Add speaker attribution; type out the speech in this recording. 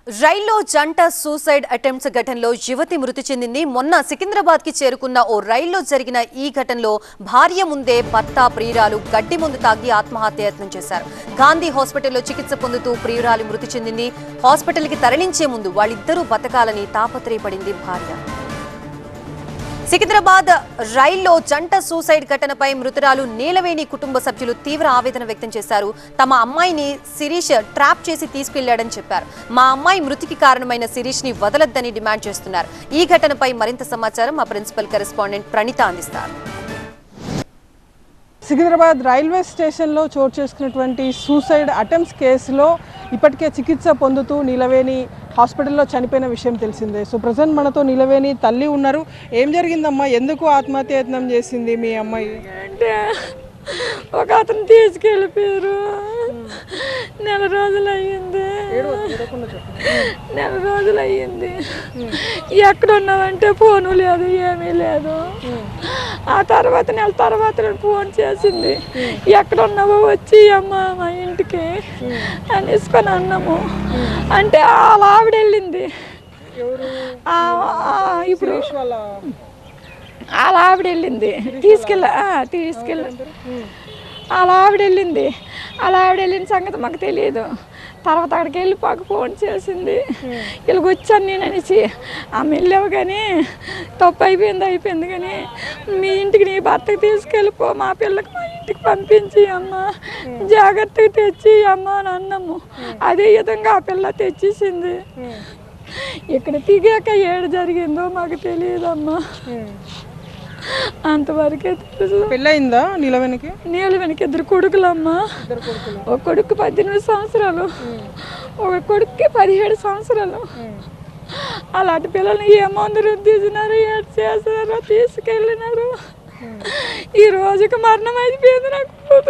Speaker 1: రైల్లో జంట suicide attempts ఘటనలో యువతి మృతి చెందింది. మొన్న సికింద్రాబాద్ కి చేరుకున్న ఓ రైల్లో జరిగిన ఈ ఘటనలో భార్య ముందే భర్త ప్రియురాలు గడ్డి మందు తాగి ఆత్మహత్యాయత్నం చేశారు. గాంధీ హాస్పిటల్లో చికిత్స పొందుతూ ప్రియురాలు మృతి చెందింది. హాస్పిటల్కి తరలించే ముందు వాళ్ళిద్దరూ బతకాలని తాపత్రయపడింది భార్య. సికింద్రాబాద్ రైల్లో జంట సూసైడ్ ఘటనపై మృతురాలు నీలవేణి కుటుంబ సభ్యులు తీవ్ర ఆవేదన వ్యక్తం చేశారు. తమ అమ్మాయిని శిరీష్ ట్రాప్ చేసి తీసుకెళ్లాడని చెప్పారు. మా అమ్మాయి మృతికి కారణమైన శిరీష్ ని వదలొద్దని డిమాండ్ చేస్తున్నారు. ఈ ఘటనపై మరింత సమాచారం మా ప్రిన్సిపల్ కరెస్పాండెంట్ ప్రణీత అందిస్తారు.
Speaker 2: సికింద్రాబాద్ రైల్వే స్టేషన్లో చోటు చేసుకున్నటువంటి సూసైడ్ అటెంప్ట్స్ కేసులో ఇప్పటికే చికిత్స పొందుతూ నీలవేణి హాస్పిటల్లో చనిపోయిన విషయం తెలిసిందే. సో ప్రజెంట్ మనతో నీలవేణి తల్లి ఉన్నారు. ఏం జరిగిందమ్మా? ఎందుకు ఆత్మహత్యాయత్నం చేసింది మీ అమ్మాయి?
Speaker 3: అంటే ఒక అతను తీసుకెళ్ళిపోయారు. నెల రోజులు అయ్యింది. ఎక్కడ ఉన్నావంటే ఫోను లేదు, ఏమీ లేదు. ఆ తర్వాత నెల తర్వాత ఫోన్ చేసింది, ఎక్కడ ఉన్నావో వచ్చి అమ్మ మా ఇంటికి అనేసుకొని అన్నాము. అంటే అలా ఆవిడ వెళ్ళింది. ఇప్పుడు అలా ఆవిడ వెళ్ళింది తీసుకెళ్ళి అలా ఆవిడ వెళ్ళిన సంగతి మాకు తెలియదు. తర్వాత అక్కడికి వెళ్ళి పాకు ఫోన్ చేసింది, ఇలాగ వచ్చాను నేను అనేసి. ఆమె వెళ్ళావు కానీ తప్పు అయిపోయింది కానీ మీ ఇంటికి నీ భర్తకి తీసుకెళ్ళిపో, మా పిల్లకి మా ఇంటికి పంపించి అమ్మ జాగ్రత్తగా తెచ్చి అమ్మ అని అన్నాము. అదే విధంగా ఆ పిల్ల తెచ్చేసింది. ఇక్కడ దిగాక ఏడు జరిగిందో మాకు తెలియదమ్మా. అంతవరకే తెలుసు.
Speaker 2: పెళ్ళయిందా నీలవేణికి?
Speaker 3: నీలవేణికి ఇద్దరు కొడుకులమ్మా. ఒక కొడుకు 18 సంవత్సరాలు, ఒక కొడుక్కి 17 సంవత్సరాలు. అలాంటి పిల్లల్ని ఏ మందు రుద్దిసినారు, ఏడు చేసినారో తీసుకెళ్ళినారు. ఈ రోజుకి మరణం అయిపోయింది నాకు కూతురు.